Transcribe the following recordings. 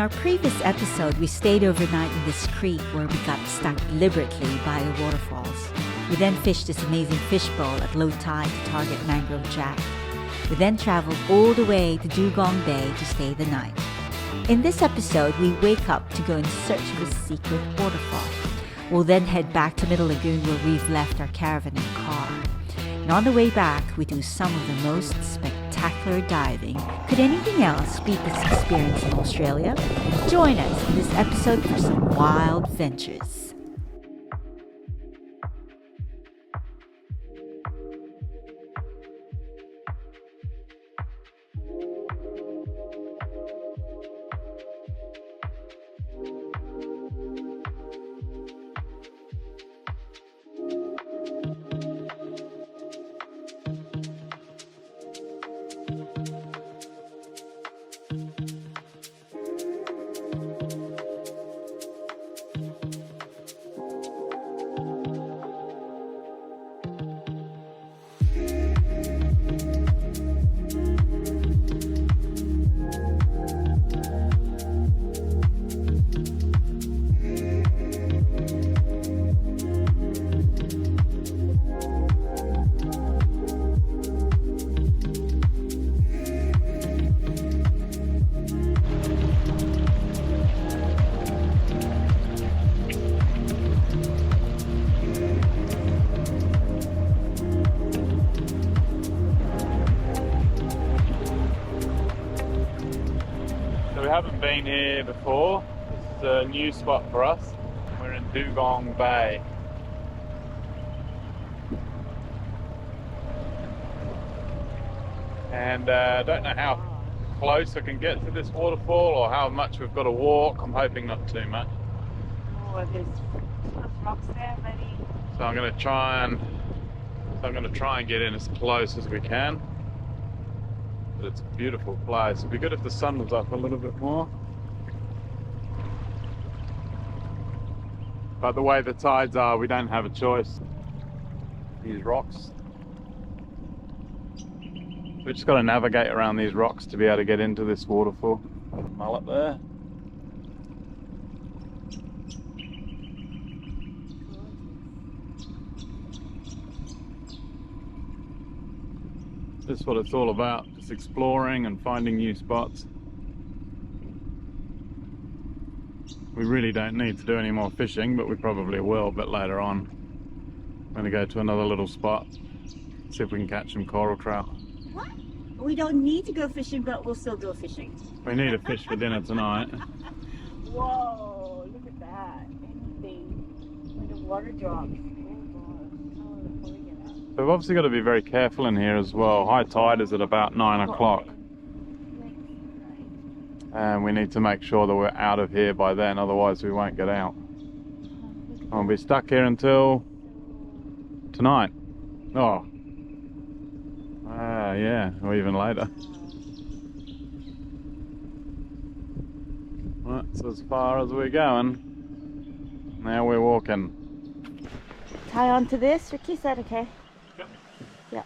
our previous episode, we stayed overnight in this creek where we got stuck deliberately by the waterfalls. We then fished this amazing fishbowl at low tide to target mangrove jack. We then traveled all the way to Dugong Bay to stay the night. In this episode, we wake up to go in search of a secret waterfall. We'll then head back to Middle Lagoon where we've left our caravan and car. And on the way back, we do some of the most spectacular diving. Could anything else beat this experience in Australia? Join us in this episode for some wild ventures. We haven't been here before. This is a new spot for us. We're in Dugong Bay. And I don't know how close I can get to this waterfall or how much we've got to walk. I'm hoping not too much. Oh, there's rocks there, buddy. So I'm going to try and get in as close as we can. But it's a beautiful place. It'd be good if the sun was up a little bit more. But the way the tides are, we don't have a choice. These rocks. We've just got to navigate around these rocks to be able to get into this waterfall. Mullet there. This is what it's all about, just exploring and finding new spots. We really don't need to do any more fishing, but we probably will a bit later on. I'm going to go to another little spot, see if we can catch some coral trout. What? We don't need to go fishing, but we'll still go fishing. We need a fish for dinner tonight. Whoa, look at that. Anything when the water drops. So we've obviously got to be very careful in here as well. High tide is at about 9 o'clock. And we need to make sure that we're out of here by then, otherwise we won't get out. And we'll be stuck here until tonight. Oh. Yeah, or even later. That's as far as we're going. Now we're walking. Tie onto this, Ricky, is that okay? Yep. Yeah.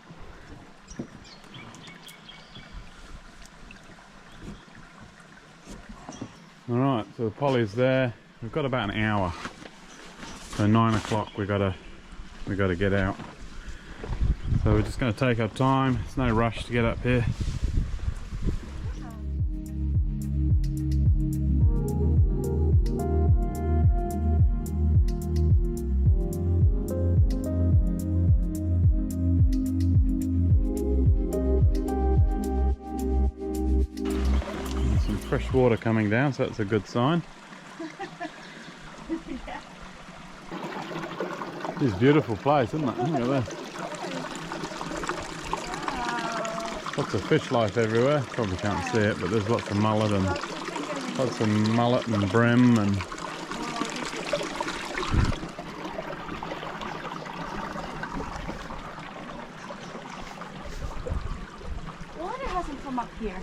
Alright, so the poly's there. We've got about an hour. So 9 o'clock we gotta get out. So we're just gonna take our time. There's no rush to get up here. Fresh water coming down, so that's a good sign. It's a beautiful place, isn't it? Look at this. Lots of fish life everywhere. Probably can't see it, but there's lots of mullet and brim and Water hasn't come up here.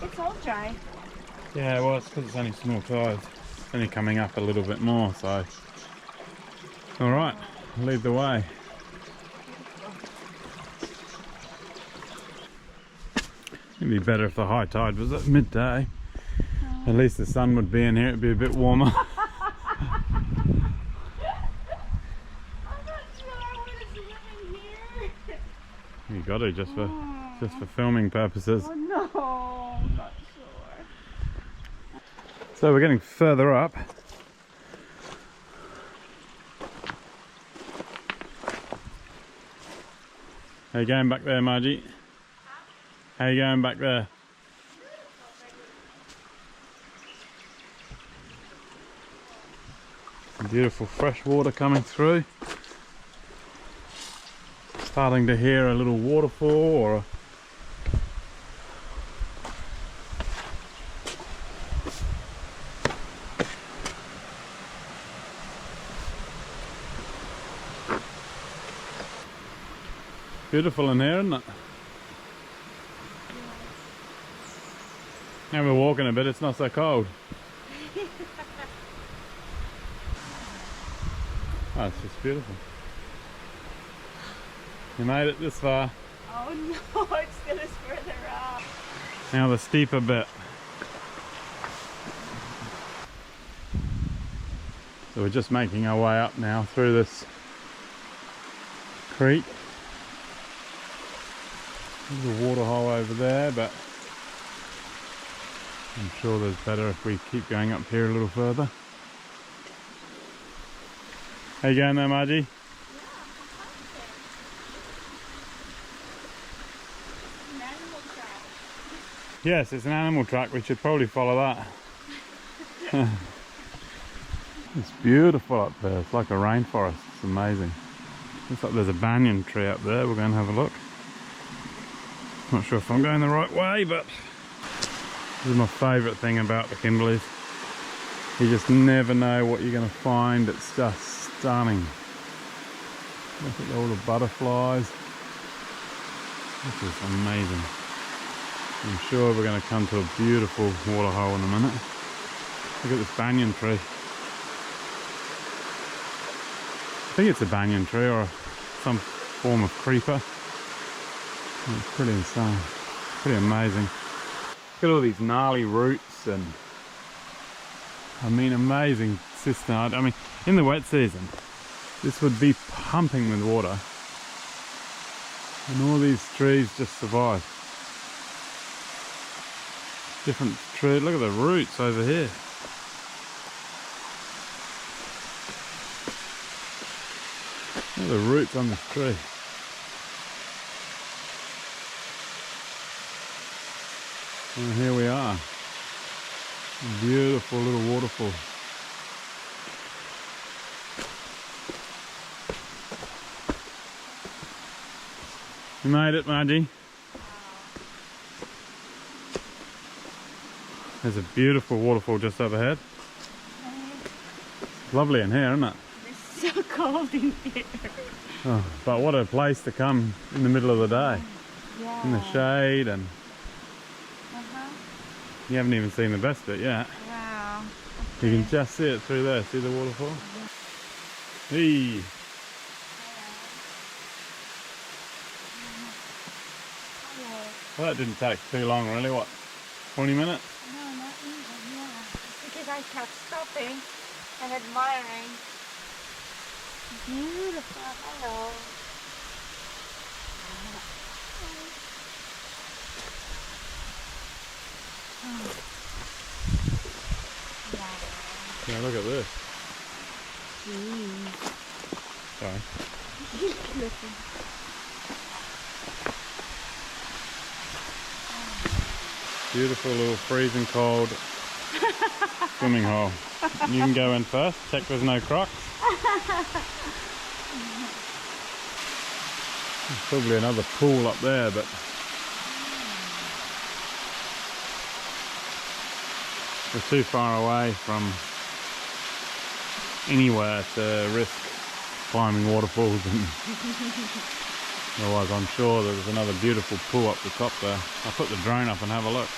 It's all dry. yeah, well, it's because it's only small tides. It's only coming up a little bit more, so. All right, lead the way. It'd be better if the high tide was at midday. At least the sun would be in here, it'd be a bit warmer. I'm not sure I want to swim in here. You got to just for filming purposes. Oh no, I'm not sure. So we're getting further up. How you going back there, Margie? How you going back there? Beautiful fresh water coming through. Starting to hear a little waterfall or a beautiful in here, isn't it? Now we're walking a bit, it's not so cold. Oh, it's just beautiful. You made it this far. Oh no, it's still is further up. Now the steeper bit. So we're just making our way up now through this creek. There's a water hole over there, but I'm sure there's better if we keep going up here a little further. How you going there, Margie? An animal track. Yes, it's an animal track. We should probably follow that. It's beautiful up there. It's like a rainforest. It's amazing. Looks like there's a banyan tree up there. We're going to have a look. Not sure if I'm going the right way, but this is my favourite thing about the Kimberleys. You just never know what you're going to find. It's just stunning. Look at all the butterflies. This is amazing. I'm sure we're going to come to a beautiful water hole in a minute. Look at this banyan tree. I think it's a banyan tree or some form of creeper. It's pretty insane. Pretty amazing. Look at all these gnarly roots and I mean amazing system. I mean in the wet season this would be pumping with water and all these trees just survive. Different trees. Look at the roots over here. Look at the roots on this tree. And here we are. A beautiful little waterfall. You made it, Margie. There's a beautiful waterfall just overhead. Lovely in here, isn't it? It's so cold in here. Oh, but what a place to come in the middle of the day. Yeah. In the shade, and you haven't even seen the best bit yet. Wow. You can just see it through there. See the waterfall? Hey. Well, that didn't take too long, really. What, 20 minutes? No, not even, yeah. It's because I kept stopping and admiring. Beautiful. Hello. Yeah, look at this. Jeez. Sorry. Listen. Beautiful little freezing cold swimming hole. You can go in first, check there's no crocs. There's probably another pool up there, but we're too far away from anywhere to risk climbing waterfalls, and otherwise I'm sure there's another beautiful pool up the top there. I'll put the drone up and have a look.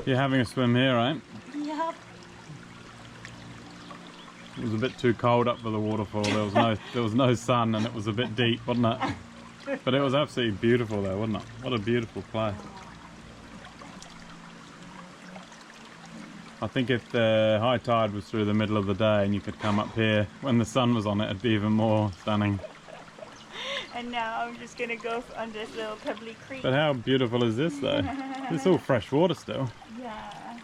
You're having a swim here, right? Yep. It was a bit too cold up for the waterfall. There was no sun, and it was a bit deep, wasn't it? But it was absolutely beautiful there, wasn't it? What a beautiful place. I think if the high tide was through the middle of the day and you could come up here when the sun was on it, it'd be even more stunning. And now I'm just gonna go on this little pebbly creek. But how beautiful is this though? It's all fresh water still. Yeah.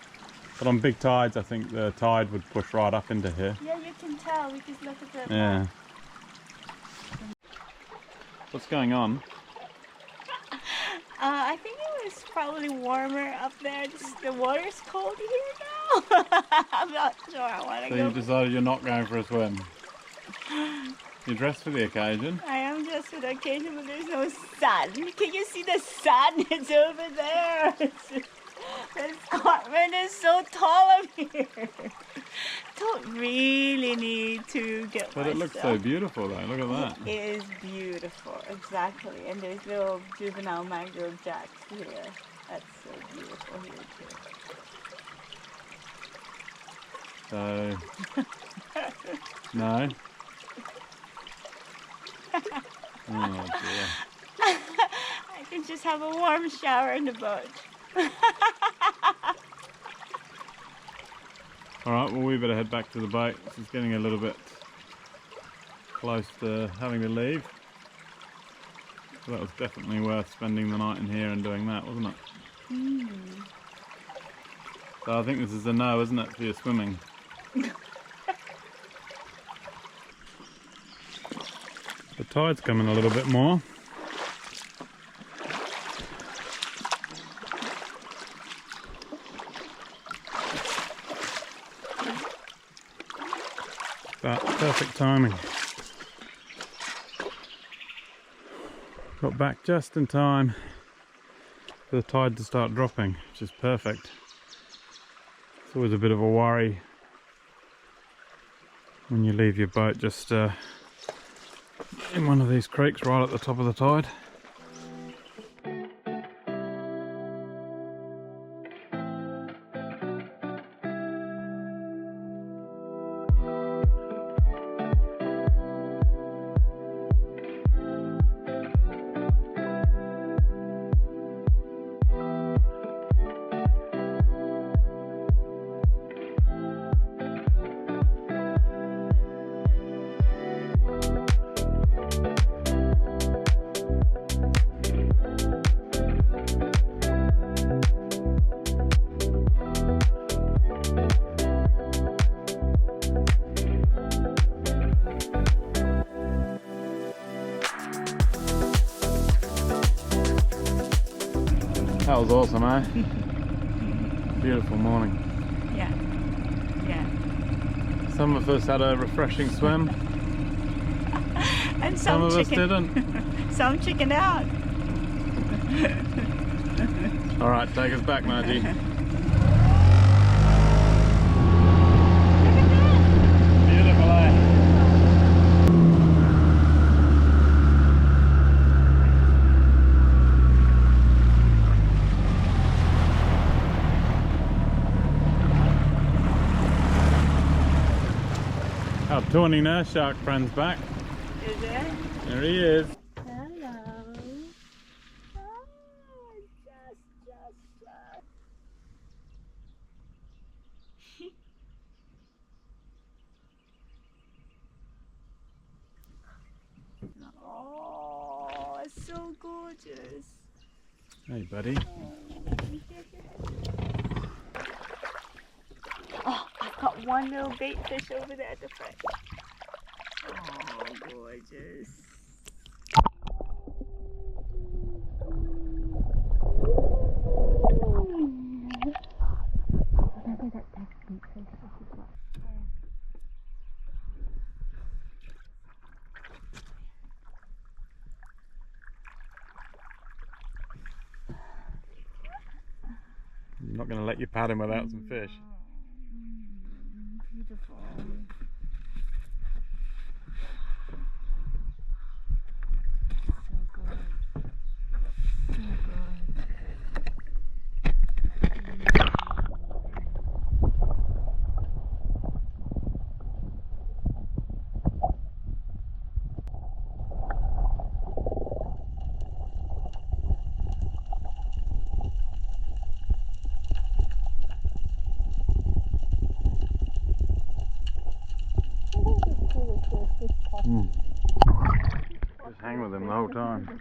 But on big tides, I think the tide would push right up into here. Yeah, you can tell because look at the Yeah. What's going on? I think it was probably warmer up there. The water's cold here now. I'm not sure I want to So go. you decided you're not going for a swim? You're dressed for the occasion? I am just for the occasion, but there's no sun. Can you see the sun? It's over there. The escarpment is so tall up here. Don't really need to get But it looks so beautiful though, look at that. It is beautiful, exactly. And there's little juvenile mangrove jacks here. That's so beautiful here too. So, no? Oh dear. I can just have a warm shower in the boat. Alright, well we better head back to the boat. This is getting a little bit close to having to leave. So that was definitely worth spending the night in here and doing that, wasn't it? Mm. So I think this is a no, isn't it, for your swimming? The tide's coming a little bit more. But perfect timing. Got back just in time for the tide to start dropping, which is perfect. It's always a bit of a worry when you leave your boat just in one of these creeks right at the top of the tide. That was awesome, eh? Beautiful morning. Yeah. Yeah. Some of us had a refreshing swim. And Some of us didn't. Some chickened out. Alright, take us back, Margie. Beautiful, eh? Our tawny nurse shark friend's back. Is it? There he is. Hello. Oh, just. Oh, it's so gorgeous. Hey, buddy. Oh, I've got one little bait fish over there at the front. Oh, gorgeous. I'm not going to let you pat him without some fish. Beautiful. So good. So good. Just hang with him the whole time.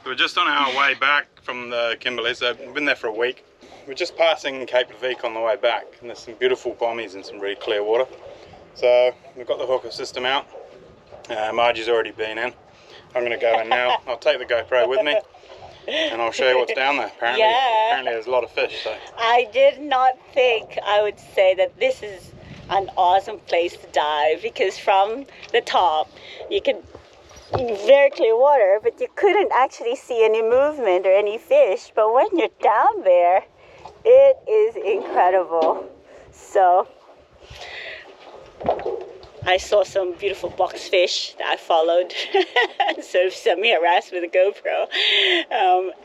We're just on our way back from the Kimberley, so we've been there for a week. We're just passing Cape Leveque on the way back, and there's some beautiful bommies and some really clear water. So we've got the hooker system out. Margie's already been in. I'm going to go in now. I'll take the GoPro with me, and I'll show you what's down there. Apparently there's a lot of fish. So. I did not think I would say that this is an awesome place to dive, because from the top you can very clear water, but you couldn't actually see any movement or any fish. But when you're down there, it is incredible. So I saw some beautiful boxfish that I followed, sort of semi-harassed with a GoPro,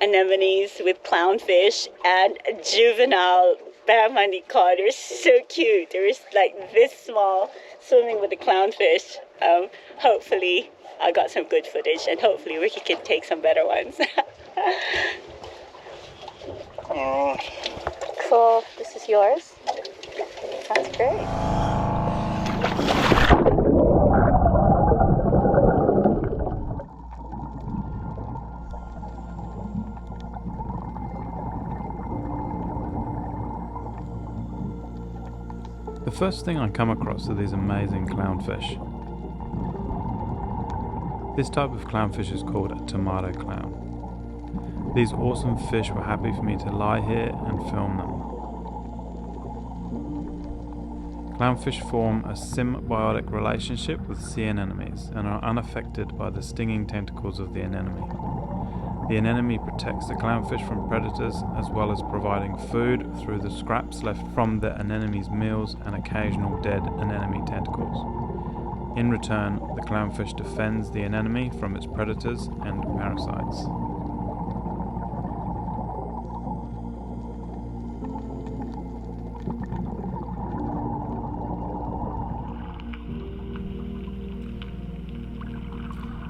anemones with clownfish, and juvenile barramundi cod. They're so cute. They're like this small, swimming with the clownfish. Hopefully I got some good footage, and hopefully Ricky can take some better ones. Alright. Cool. This is yours? That's great. The first thing I come across are these amazing clownfish. This type of clownfish is called a tomato clown. These awesome fish were happy for me to lie here and film them. Clownfish form a symbiotic relationship with sea anemones and are unaffected by the stinging tentacles of the anemone. The anemone protects the clownfish from predators, as well as providing food through the scraps left from the anemone's meals and occasional dead anemone tentacles. In return, the clownfish defends the anemone from its predators and parasites.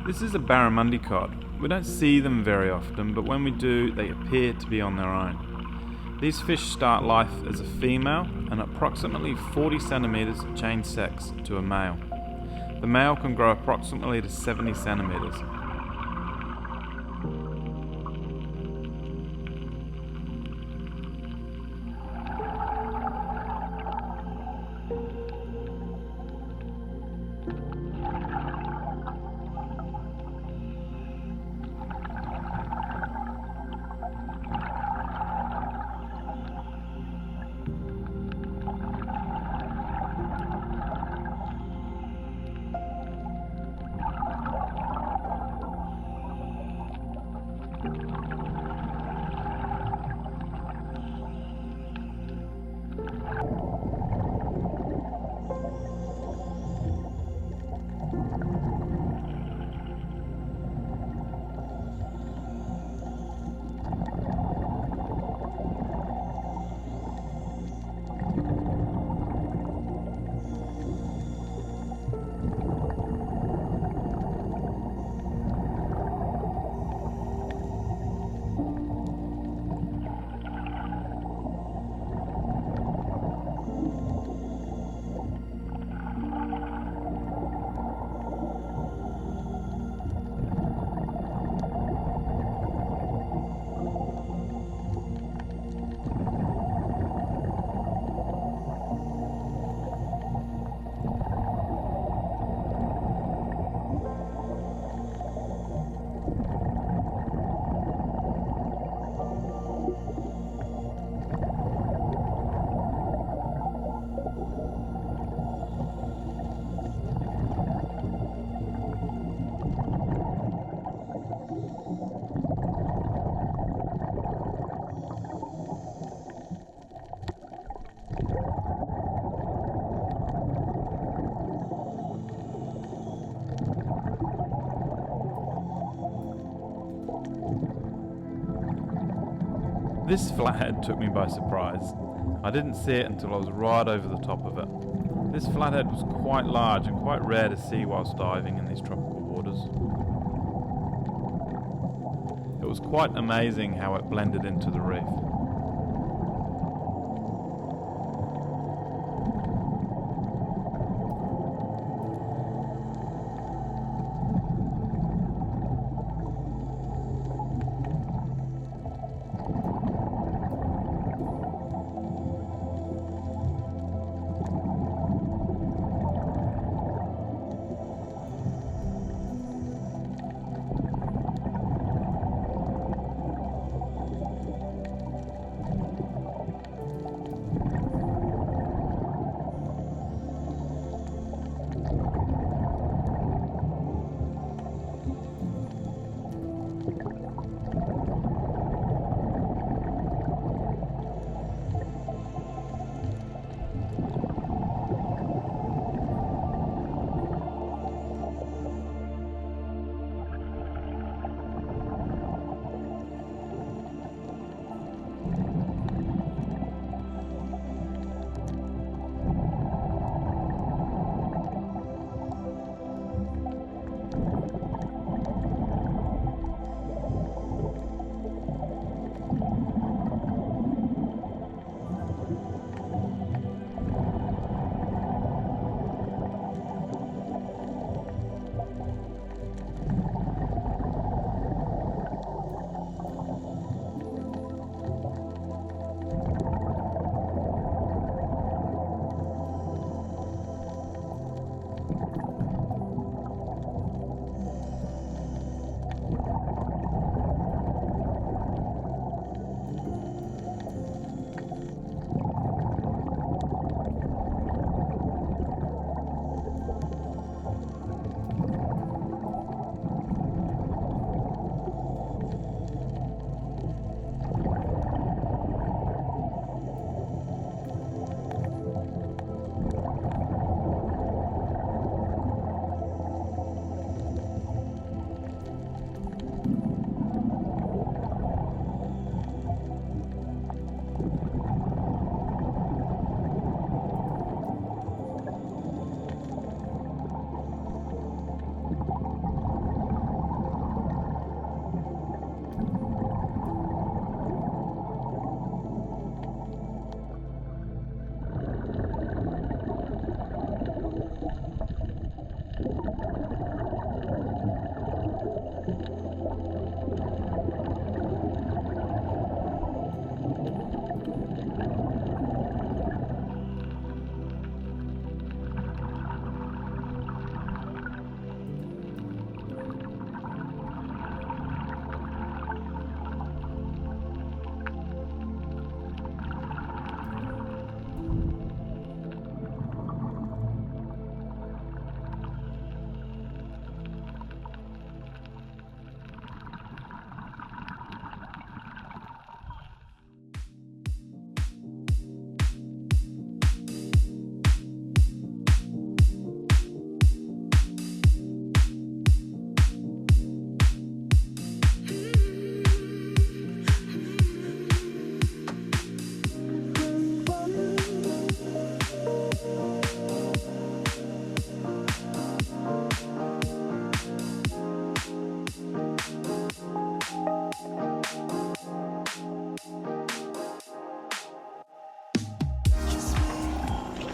This is a barramundi cod. We don't see them very often, but when we do, they appear to be on their own. These fish start life as a female and approximately 40 centimeters change sex to a male. The male can grow approximately to 70 centimeters. This flathead took me by surprise. I didn't see it until I was right over the top of it. This flathead was quite large and quite rare to see whilst diving in these tropical waters. It was quite amazing how it blended into the reef.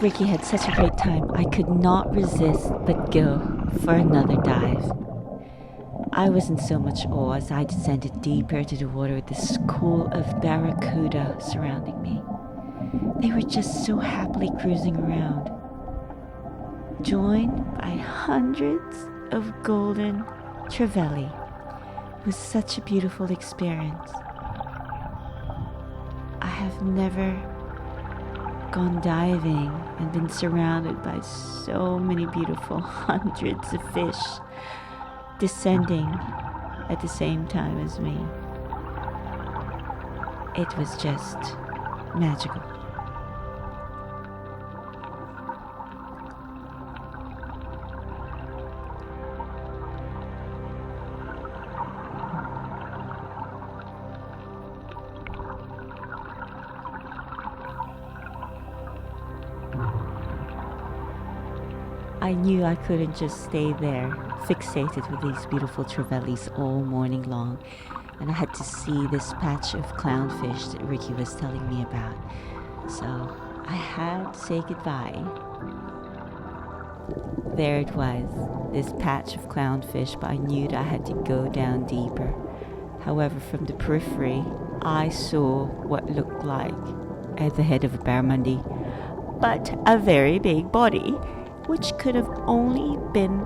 Ricky had such a great time, I could not resist but go for another dive. I was in so much awe as I descended deeper into the water with this school of Barracuda surrounding me. They were just so happily cruising around, joined by hundreds of golden trevally. It was such a beautiful experience. I have never gone diving and been surrounded by so many beautiful hundreds of fish descending at the same time as me. It was just magical. I knew I couldn't just stay there, fixated with these beautiful trevallies all morning long, and I had to see this patch of clownfish that Ricky was telling me about. So I had to say goodbye. There it was, this patch of clownfish, but I knew that I had to go down deeper. However, from the periphery, I saw what looked like at the head of a barramundi, but a very big body, which could have only been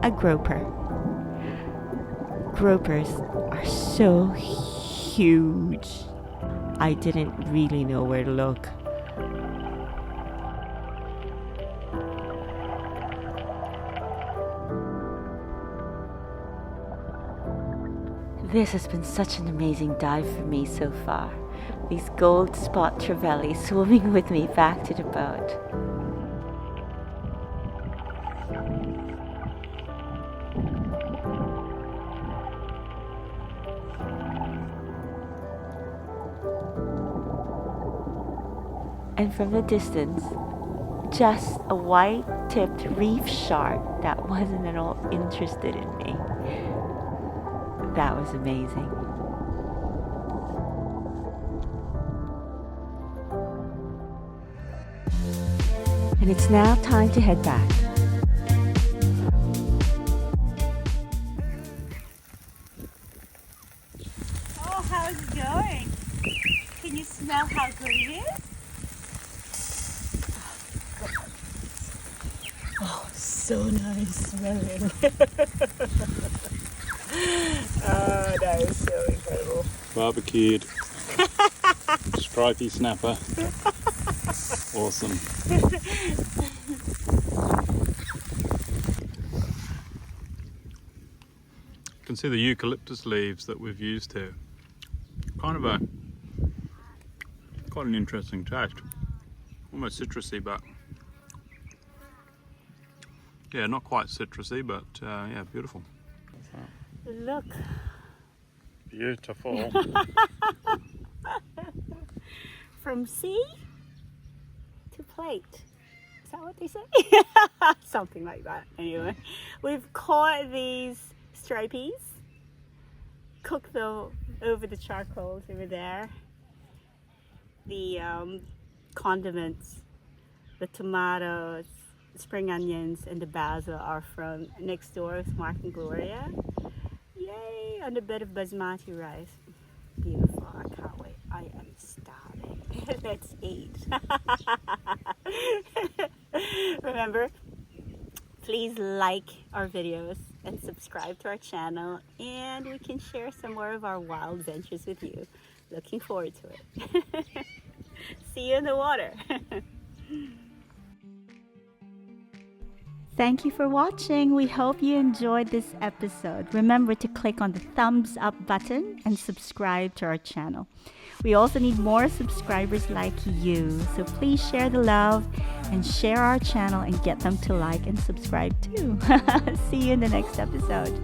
a groper. Gropers are so huge. I didn't really know where to look. This has been such an amazing dive for me so far. These gold spot trevally swimming with me back to the boat. And from the distance, just a white-tipped reef shark that wasn't at all interested in me. That was amazing. And it's now time to head back. Oh, how's it going? Can you smell how good it is? Oh, so nice smelling. Oh, that is so incredible. Barbecued. Stripy snapper. Awesome. You can see the eucalyptus leaves that we've used here. Kind of quite an interesting taste. Almost citrusy, but yeah, not quite citrusy, but yeah, beautiful. Look. Beautiful. From sea to plate. Is that what they say? Something like that. Anyway, we've caught these stripies, cooked them over the charcoals over there. The condiments, the tomatoes, the spring onions, and the basil are from next door with Mark and Gloria. Yay! On a bed of basmati rice. Beautiful. I can't wait. I am starving. Let's eat. Remember, please like our videos and subscribe to our channel, and we can share some more of our wild ventures with you. Looking forward to it. See you in the water. Thank you for watching. We hope you enjoyed this episode. Remember to click on the thumbs up button and subscribe to our channel. We also need more subscribers like you, so please share the love and share our channel and get them to like and subscribe too. See you in the next episode.